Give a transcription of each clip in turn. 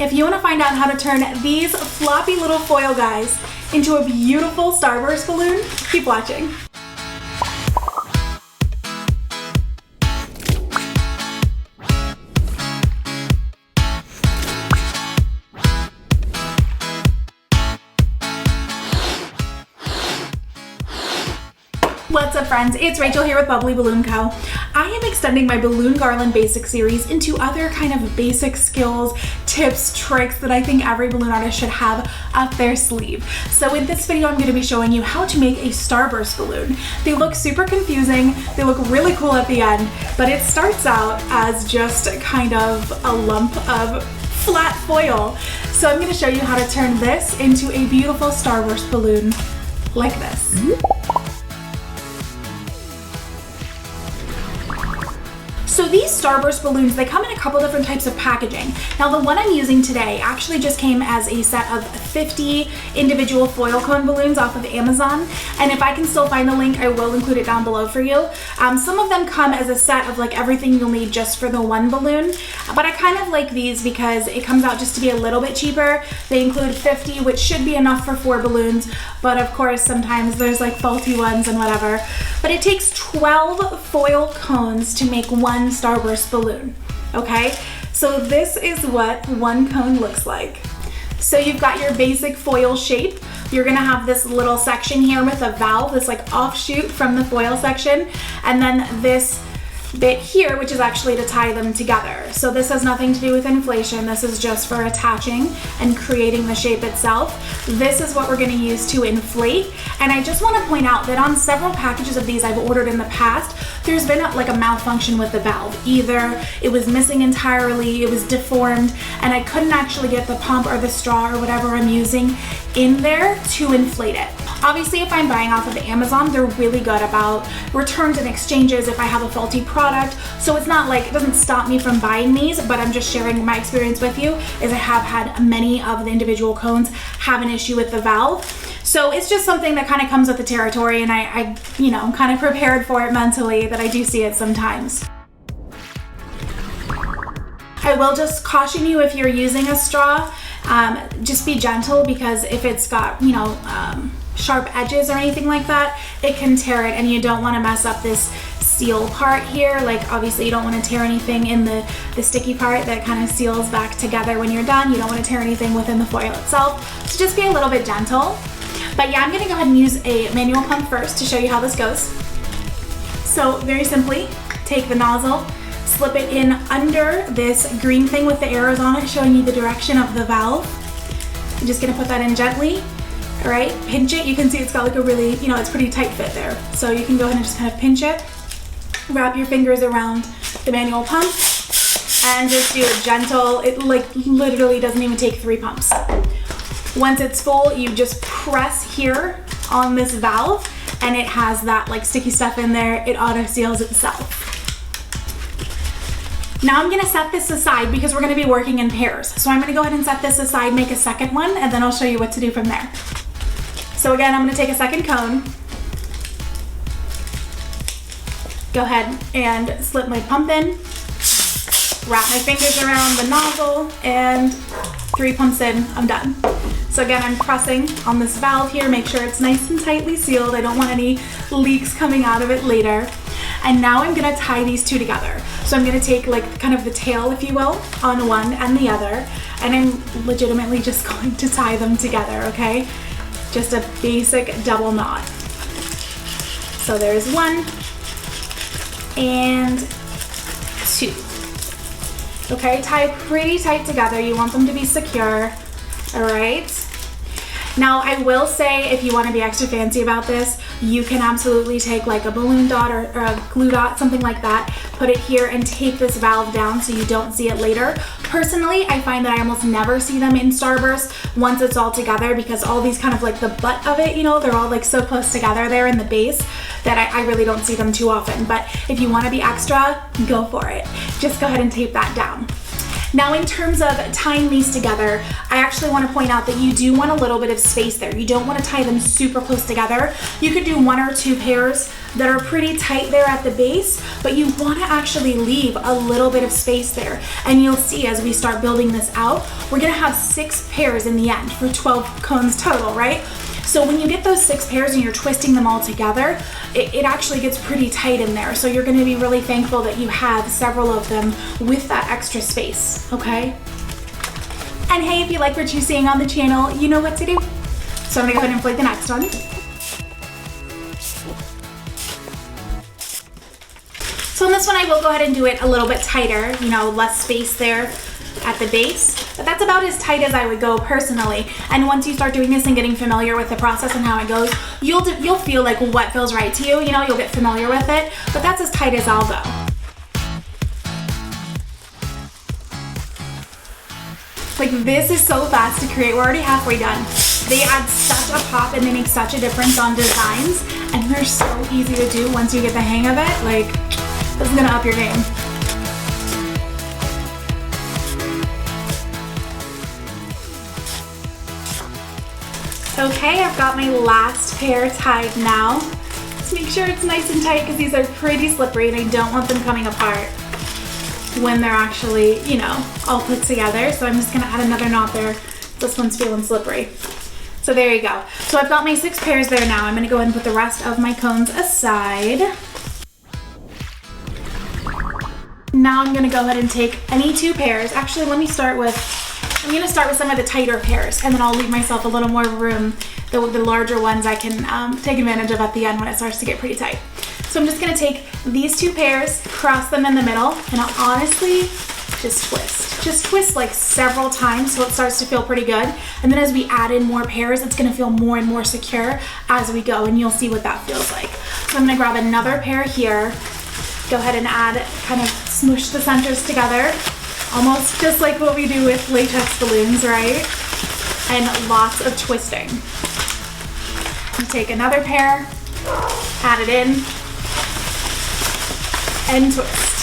If you want to find out how to turn these floppy little foil guys into a beautiful starburst balloon, keep watching. What's up, friends? It's Rachel here with Bubbly Balloon Co. I am extending my balloon garland basic series into other kind of basic skills, tips, tricks that I think every balloon artist should have up their sleeve. So in this video, I'm going to be showing you how to make a starburst balloon. They look super confusing, they look really cool at the end, but it starts out as just kind of a lump of flat foil. So I'm going to show you how to turn this into a beautiful starburst balloon like this. So these starburst balloons, they come in a couple different types of packaging. Now the one I'm using today actually just came as a set of 50 individual foil cone balloons off of Amazon. And if I can still find the link, I will include it down below for you. Some of them come as a set of like everything you'll need just for the one balloon. But I kind of like these because it comes out just to be a little bit cheaper. They include 50, which should be enough for 4 balloons. But of course, sometimes there's like faulty ones and whatever. But it takes 12 foil cones to make one starburst balloon. Okay, so this is what one cone looks like. So you've got your basic foil shape. You're gonna have this little section here with a valve, this like offshoot from the foil section, and then this bit here, which is actually to tie them together. So this has nothing to do with inflation. This is just for attaching and creating the shape itself. This is what we're going to use to inflate. And I just want to point out that on several packages of these I've ordered in the past, there's been like a malfunction with the valve. Either it was missing entirely, it was deformed, and I couldn't actually get the pump or the straw or whatever I'm using in there to inflate it. Obviously, if I'm buying off of Amazon, they're really good about returns and exchanges if I have a faulty product. So it's not like, it doesn't stop me from buying these, but I'm just sharing my experience with you, is I have had many of the individual cones have an issue with the valve. So it's just something that kind of comes with the territory, and I you know, I'm kind of prepared for it mentally that I do see it sometimes. I will just caution you, if you're using a straw, just be gentle, because if it's got, you know, sharp edges or anything like that, it can tear it, and you don't want to mess up this seal part here. Like obviously you don't want to tear anything in the sticky part that kind of seals back together when you're done. You don't want to tear anything within the foil itself. So just be a little bit gentle. But yeah, I'm going to go ahead and use a manual pump first to show you how this goes. So very simply, take the nozzle, slip it in under this green thing with the arrows on it showing you the direction of the valve. I'm just going to put that in gently. All right, pinch it. You can see it's got like a really, you know, it's pretty tight fit there. So you can go ahead and just kind of pinch it, wrap your fingers around the manual pump, and just do a gentle, it like literally doesn't even take 3 pumps. Once it's full, you just press here on this valve, and it has that like sticky stuff in there. It auto seals itself. Now I'm gonna set this aside because we're gonna be working in pairs. So I'm gonna go ahead and set this aside, make a second one, and then I'll show you what to do from there. So again, I'm gonna take a second cone, go ahead and slip my pump in, wrap my fingers around the nozzle, and 3 pumps in, I'm done. So again, I'm pressing on this valve here, make sure it's nice and tightly sealed. I don't want any leaks coming out of it later. And now I'm gonna tie these two together. So I'm gonna take like kind of the tail, if you will, on one and the other, and I'm legitimately just going to tie them together, okay? Just a basic double knot. So there's 1 and 2. Okay, tie pretty tight together. You want them to be secure, all right? Now I will say, if you want to be extra fancy about this, you can absolutely take like a balloon dot or a glue dot, something like that, put it here and tape this valve down so you don't see it later. Personally, I find that I almost never see them in starburst once it's all together, because all these kind of like the butt of it, you know, they're all like so close together there in the base that I really don't see them too often. But if you want to be extra, go for it. Just go ahead and tape that down. Now in terms of tying these together, I actually want to point out that you do want a little bit of space there. You don't want to tie them super close together. You could do 1 or 2 pairs that are pretty tight there at the base, but you want to actually leave a little bit of space there. And you'll see as we start building this out, we're going to have 6 pairs in the end for 12 cones total, right? So when you get those 6 pairs and you're twisting them all together, it actually gets pretty tight in there. So you're gonna be really thankful that you have several of them with that extra space, okay? And hey, if you like what you're seeing on the channel, you know what to do. So I'm gonna go ahead and inflate the next one. So in this one, I will go ahead and do it a little bit tighter, you know, less space there at the base, but that's about as tight as I would go personally. And once you start doing this and getting familiar with the process and how it goes, you'll feel like what feels right to you. You know, you'll get familiar with it, but that's as tight as I'll go. Like, this is so fast to create. We're already halfway done. They add such a pop and they make such a difference on designs, and they're so easy to do once you get the hang of it. Like, this is gonna up your game. Okay, I've got my last pair tied now. Just make sure it's nice and tight because these are pretty slippery and I don't want them coming apart when they're actually, you know, all put together. So I'm just gonna add another knot there. This one's feeling slippery. So there you go. So I've got my 6 pairs there now. I'm gonna go ahead and put the rest of my cones aside. Now I'm gonna go ahead and take any 2 pairs. Actually, I'm gonna start with some of the tighter pairs, and then I'll leave myself a little more room. The larger ones I can take advantage of at the end when it starts to get pretty tight. So I'm just gonna take these 2 pairs, cross them in the middle, and I'll honestly just twist. Just twist like several times so it starts to feel pretty good. And then as we add in more pairs, it's gonna feel more and more secure as we go, and you'll see what that feels like. So I'm gonna grab another pair here, go ahead and add, kind of smoosh the centers together. Almost just like what we do with latex balloons, right? And lots of twisting. You take another pair, add it in, and twist.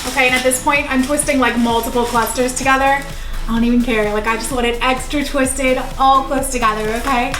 Okay, and at this point, I'm twisting like multiple clusters together. I don't even care. Like, I just want it extra twisted, all close together, okay?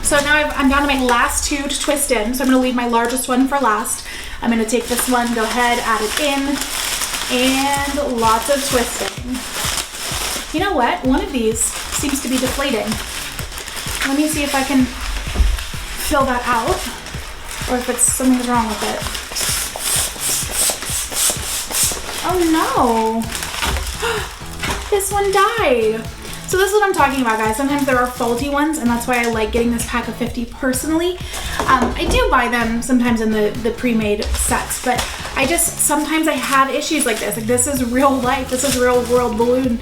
So now I'm down to my last 2 to twist in. So I'm gonna leave my largest one for last. I'm gonna take this one, go ahead, add it in, and lots of twisting. You know what? One of these seems to be deflating. Let me see if I can fill that out, or if something's wrong with it. Oh no! This one died. So this is what I'm talking about, guys. Sometimes there are faulty ones, and that's why I like getting this pack of 50 personally. I do buy them sometimes in the pre-made sets, but sometimes I have issues like this. Like, this is real life. This is real world balloon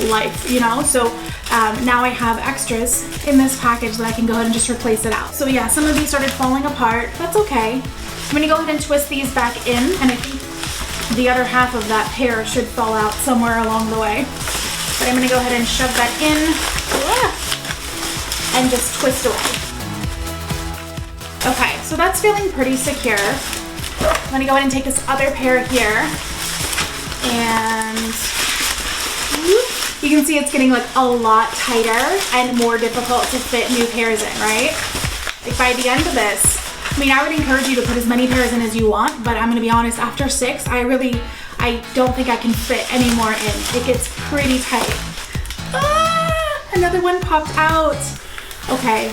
life, you know? So now I have extras in this package that I can go ahead and just replace it out. So yeah, some of these started falling apart. That's okay. I'm gonna go ahead and twist these back in, and I think the other half of that pair should fall out somewhere along the way. But I'm gonna go ahead and shove that in and just twist away. Okay, so that's feeling pretty secure. I'm gonna go ahead and take this other pair here, and you can see it's getting like a lot tighter and more difficult to fit new pairs in, right? Like, by the end of this, I mean, I would encourage you to put as many pairs in as you want, but I'm gonna be honest, after 6, I don't think I can fit any more in. It gets pretty tight. Ah, another one popped out. Okay,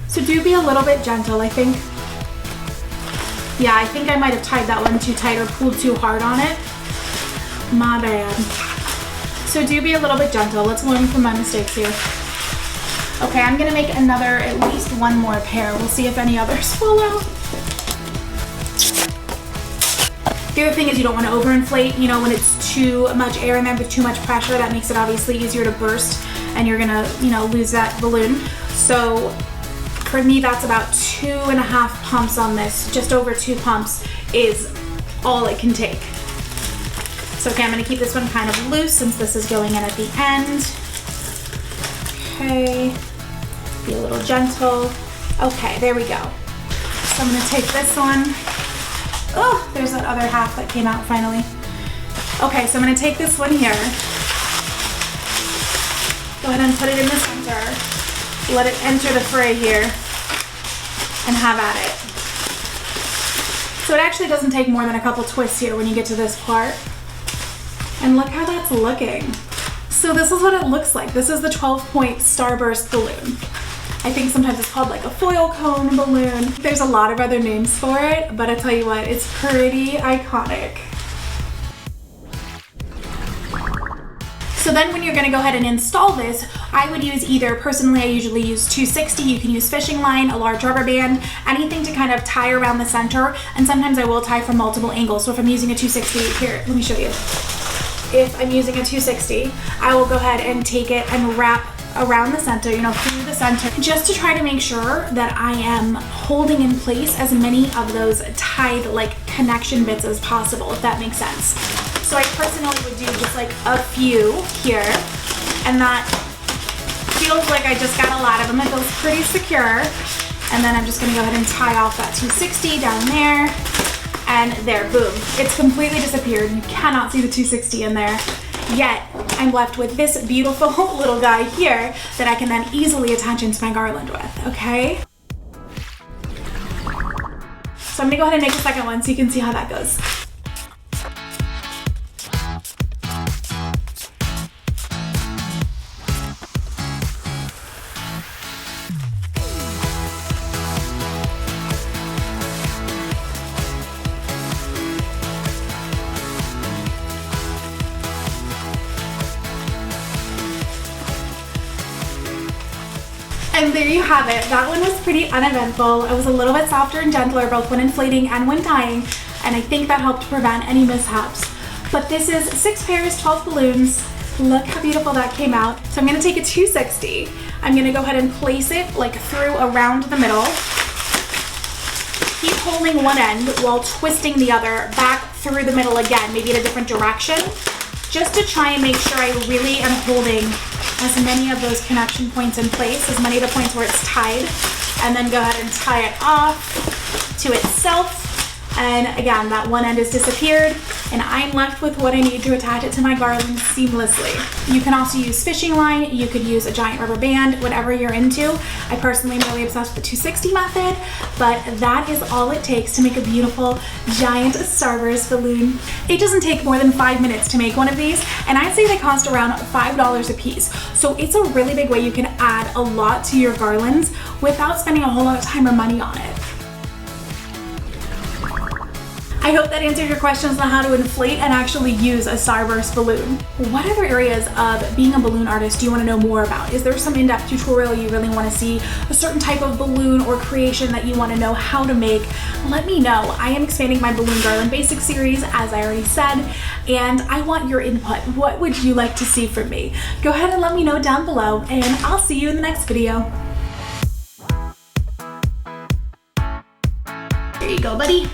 so do be a little bit gentle, I think. Yeah, I think I might have tied that one too tight or pulled too hard on it. My bad. So do be a little bit gentle. Let's learn from my mistakes here. Okay, I'm gonna make at least one more pair. We'll see if any others fall out. The other thing is you don't want to overinflate, you know, when it's too much air in there with too much pressure, that makes it obviously easier to burst and you're gonna, you know, lose that balloon. So for me, that's about 2.5 pumps on this. Just over 2 pumps is all it can take. So okay, I'm gonna keep this one kind of loose since this is going in at the end. Okay, be a little gentle. Okay, there we go. So I'm gonna take this one, Oh, there's that other half that came out finally. Okay, so I'm gonna take this one here. Go ahead and put it in the center. Let it enter the fray here and have at it. So it actually doesn't take more than a couple twists here when you get to this part. And look how that's looking. So this is what it looks like. This is the 12-point starburst balloon. I think sometimes it's called like a foil cone balloon. There's a lot of other names for it, but I tell you what, it's pretty iconic. So then when you're gonna go ahead and install this, I would use either, personally I usually use 260, you can use fishing line, a large rubber band, anything to kind of tie around the center, and sometimes I will tie from multiple angles. So if I'm using a 260, here, let me show you. If I'm using a 260, I will go ahead and take it and wrap around the center, you know, through the center, just to try to make sure that I am holding in place as many of those tied like connection bits as possible, if that makes sense. So I personally would do just like a few here, and that feels like I just got a lot of them. It feels pretty secure. And then I'm just gonna go ahead and tie off that 260 down there, and there, boom. It's completely disappeared. You cannot see the 260 in there. Yet, I'm left with this beautiful little guy here that I can then easily attach into my garland with, okay? So I'm gonna go ahead and make a second one so you can see how that goes. And there you have it. That one was pretty uneventful. It was a little bit softer and gentler, both when inflating and when tying, and I think that helped prevent any mishaps. But this is 6 pairs, 12 balloons. Look how beautiful that came out. So I'm gonna take a 260. I'm gonna go ahead and place it like through around the middle. Keep holding one end while twisting the other back through the middle again, maybe in a different direction, just to try and make sure I really am holding as many of those connection points in place, as many of the points where it's tied, and then go ahead and tie it off to itself. And again, that one end has disappeared, and I'm left with what I need to attach it to my garland seamlessly. You can also use fishing line, you could use a giant rubber band, whatever you're into. I personally am really obsessed with the 260 method, but that is all it takes to make a beautiful giant starburst balloon. It doesn't take more than 5 minutes to make one of these, and I'd say they cost around $5 a piece. So it's a really big way you can add a lot to your garlands without spending a whole lot of time or money on it. I hope that answered your questions on how to inflate and actually use a starburst balloon. What other areas of being a balloon artist do you want to know more about? Is there some in-depth tutorial you really want to see? A certain type of balloon or creation that you want to know how to make? Let me know. I am expanding my Balloon Garland Basics series, as I already said, and I want your input. What would you like to see from me? Go ahead and let me know down below, and I'll see you in the next video. There you go, buddy.